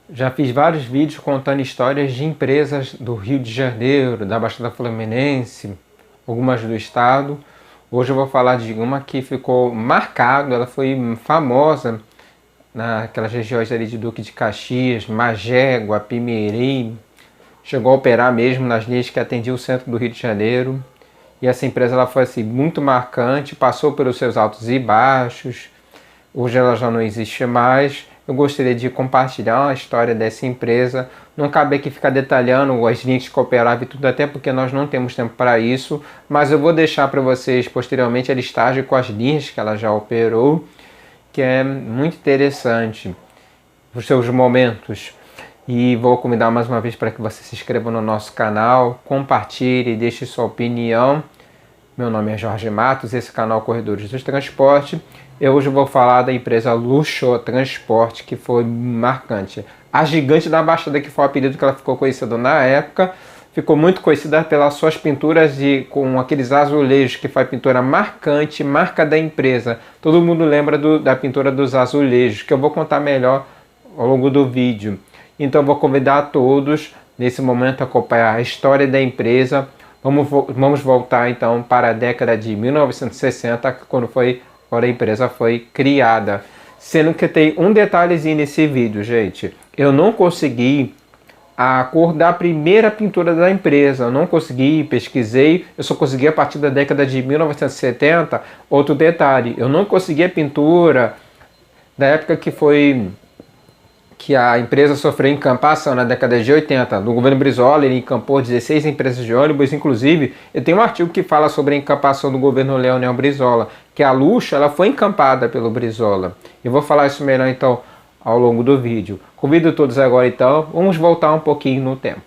Já fiz vários vídeos contando histórias de empresas do Rio de Janeiro, da Baixada Fluminense, algumas do estado. Hoje eu vou falar de uma que ficou marcada, ela foi famosa naquelas regiões ali de Duque de Caxias, Magé, Guapimirim. Chegou a operar mesmo nas linhas que atendiam o centro do Rio de Janeiro. E essa empresa ela foi assim, muito marcante, passou pelos seus altos e baixos. Hoje ela já não existe mais. Eu gostaria de compartilhar a história dessa empresa. Não cabe aqui ficar detalhando as linhas que operava e tudo, até porque nós não temos tempo para isso. Mas eu vou deixar para vocês posteriormente a listagem com as linhas que ela já operou, que é muito interessante, os seus momentos. E vou convidar mais uma vez para que você se inscreva no nosso canal, compartilhe, deixe sua opinião. Meu nome é Jorge Matos, esse canal Corredores do Transporte. Eu hoje vou falar da empresa Luxo Transporte, que foi marcante. A gigante da Baixada, que foi o apelido que ela ficou conhecida na época, ficou muito conhecida pelas suas pinturas com aqueles azulejos, que foi a pintura marcante, marca da empresa. Todo mundo lembra da pintura dos azulejos, que eu vou contar melhor ao longo do vídeo. Então eu vou convidar a todos, nesse momento, a acompanhar a história da empresa. Vamos voltar então para a década de 1960, quando a empresa foi criada. Sendo que tem um detalhezinho nesse vídeo, gente. Eu não consegui a cor da primeira pintura da empresa. Eu não consegui, pesquisei. Eu só consegui a partir da década de 1970. Outro detalhe, eu não consegui a pintura da época que a empresa sofreu encampação na década de 80. No governo Brizola, ele encampou 16 empresas de ônibus. Inclusive, eu tenho um artigo que fala sobre a encampação do governo Leonel Brizola, que a Luxo ela foi encampada pelo Brizola. Eu vou falar isso melhor então ao longo do vídeo. Convido todos agora então, vamos voltar um pouquinho no tempo.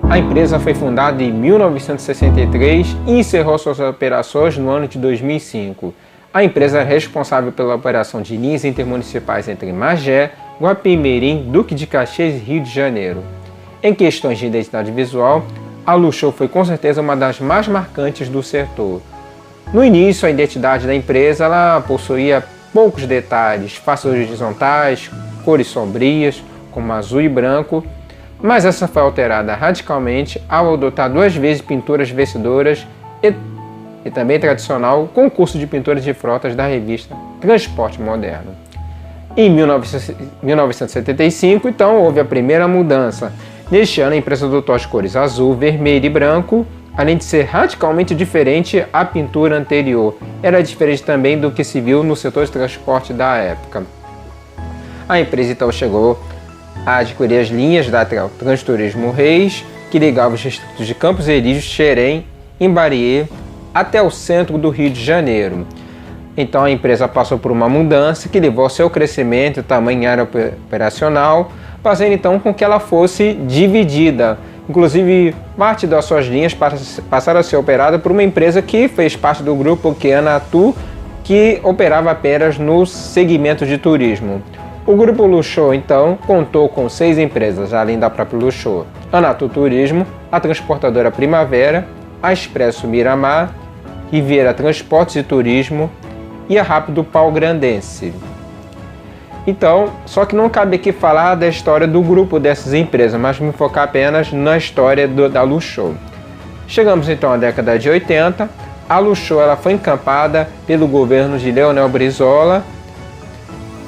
A empresa foi fundada em 1963 e encerrou suas operações no ano de 2005. A empresa é responsável pela operação de linhas intermunicipais entre Magé, Guapimirim, Duque de Caxias e Rio de Janeiro. Em questões de identidade visual, a Luxo foi com certeza uma das mais marcantes do setor. No início, a identidade da empresa ela possuía poucos detalhes, faces horizontais, cores sombrias, como azul e branco, mas essa foi alterada radicalmente ao adotar duas vezes pinturas vencidoras e também tradicional concurso de pinturas de frotas da revista Transporte Moderno. Em 1975, então, houve a primeira mudança. Neste ano, a empresa adotou as cores azul, vermelho e branco, além de ser radicalmente diferente à pintura anterior. Era diferente também do que se viu no setor de transporte da época. A empresa então chegou a adquirir as linhas da Transturismo Reis, que ligava os distritos de Campos Elíseos, Xerém, Imbariê, até o centro do Rio de Janeiro. Então a empresa passou por uma mudança que levou ao seu crescimento, tamanho e área operacional, fazendo então com que ela fosse dividida. Inclusive, parte das suas linhas passaram a ser operada por uma empresa que fez parte do grupo Okeanatu, que operava apenas no segmento de turismo. O grupo Luxo, então, contou com 6 empresas, além da própria Luxo: Anatu Turismo, a transportadora Primavera, a Expresso Miramar, Riviera Transportes e Turismo e a Rápido Pau Grandense. Então, só que não cabe aqui falar da história do grupo dessas empresas, mas me focar apenas na história da Luxo. Chegamos então à década de 80, a Luxo ela foi encampada pelo governo de Leonel Brizola,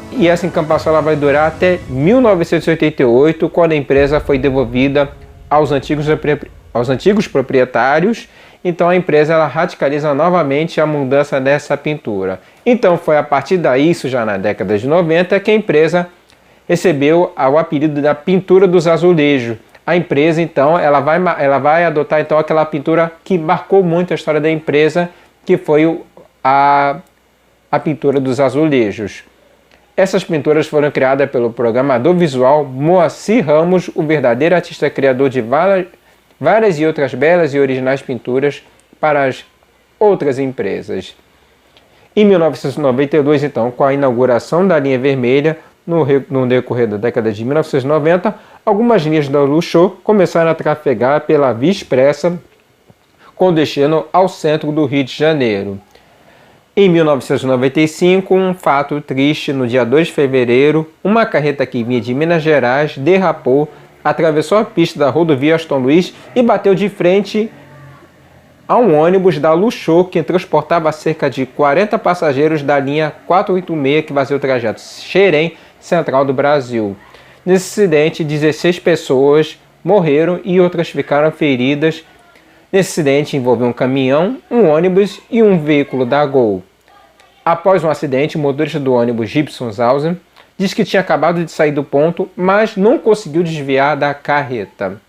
e essa encampação ela vai durar até 1988, quando a empresa foi devolvida aos antigos proprietários. Então a empresa ela radicaliza novamente a mudança dessa pintura. Então foi a partir daí, isso já na década de 90, que a empresa recebeu o apelido da pintura dos azulejos. A empresa então ela vai adotar então aquela pintura que marcou muito a história da empresa, que foi a pintura dos azulejos. Essas pinturas foram criadas pelo programador visual Moacir Ramos, o verdadeiro artista criador de várias e outras belas e originais pinturas para as outras empresas. Em 1992, então, com a inauguração da linha vermelha, no decorrer da década de 1990, algumas linhas da Luxo começaram a trafegar pela Via Expressa com destino ao centro do Rio de Janeiro. Em 1995, um fato triste, no dia 2 de fevereiro, uma carreta que vinha de Minas Gerais derrapou, atravessou a pista da rodovia Aston Luiz e bateu de frente a um ônibus da Luxor que transportava cerca de 40 passageiros da linha 486 que fazia o trajeto Xerém, Central do Brasil. Nesse acidente, 16 pessoas morreram e outras ficaram feridas. Nesse acidente envolveu um caminhão, um ônibus e um veículo da Gol. Após um acidente, o motorista do ônibus Gibson Zausen disse que tinha acabado de sair do ponto, mas não conseguiu desviar da carreta.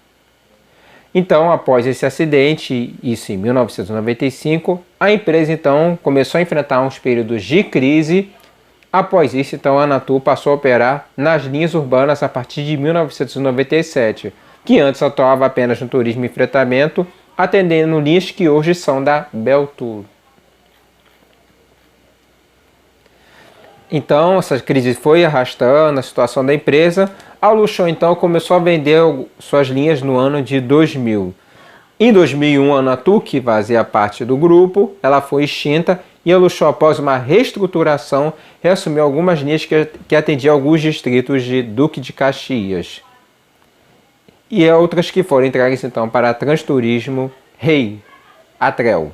Então, após esse acidente, isso em 1995, a empresa então começou a enfrentar uns períodos de crise. Após isso, então, a Anatur passou a operar nas linhas urbanas a partir de 1997, que antes atuava apenas no turismo e fretamento, atendendo linhas que hoje são da Beltur. Então, essa crise foi arrastando a situação da empresa. A Luxor, então, começou a vender suas linhas no ano de 2000. Em 2001, a Anatur, que fazia parte do grupo, ela foi extinta e a Luxor, após uma reestruturação, reassumiu algumas linhas que atendiam alguns distritos de Duque de Caxias. E outras que foram entregues, então, para a Transturismo Rei, Atrel.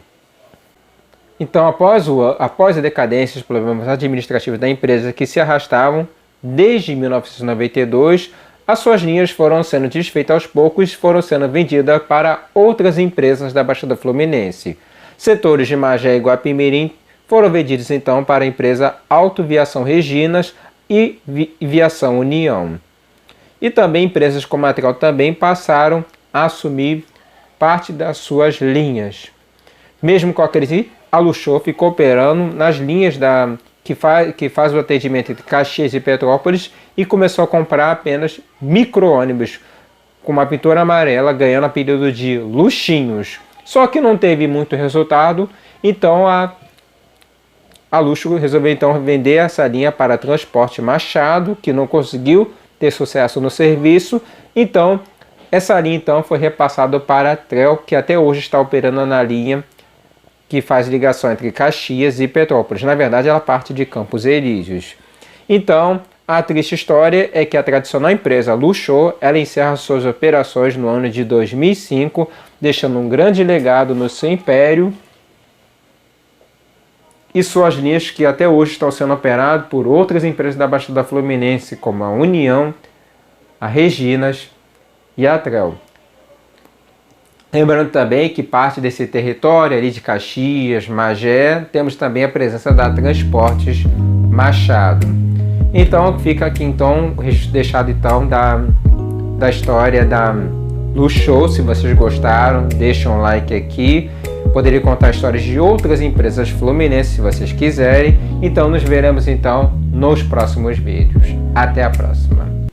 Então, após a decadência e os problemas administrativos da empresa que se arrastavam desde 1992, as suas linhas foram sendo desfeitas aos poucos e foram sendo vendidas para outras empresas da Baixada Fluminense. Setores de Magé e Guapimirim foram vendidos então para a empresa Autoviação Reginas e Viação União. E também empresas como a Atrel também passaram a assumir parte das suas linhas. Mesmo com a crise, a Luxor ficou operando nas linhas que faz o atendimento entre Caxias e Petrópolis e começou a comprar apenas micro-ônibus com uma pintura amarela, ganhando apelido de Luxinhos. Só que não teve muito resultado, então a Luxor resolveu então vender essa linha para Transporte Machado, que não conseguiu ter sucesso no serviço. Então, essa linha então foi repassada para a Atrel, que até hoje está operando na linha que faz ligação entre Caxias e Petrópolis. Na verdade, ela parte de Campos Elíseos. Então, a triste história é que a tradicional empresa Luxor, ela encerra suas operações no ano de 2005, deixando um grande legado no seu império e suas linhas que até hoje estão sendo operadas por outras empresas da Baixada Fluminense, como a União, a Reginas e a Atrel. Lembrando também que parte desse território ali de Caxias, Magé, temos também a presença da Transportes Machado. Então fica aqui então deixado então da história da Luxor. Se vocês gostaram, deixem um like aqui. Poderia contar histórias de outras empresas fluminenses se vocês quiserem. Então nos veremos então nos próximos vídeos. Até a próxima.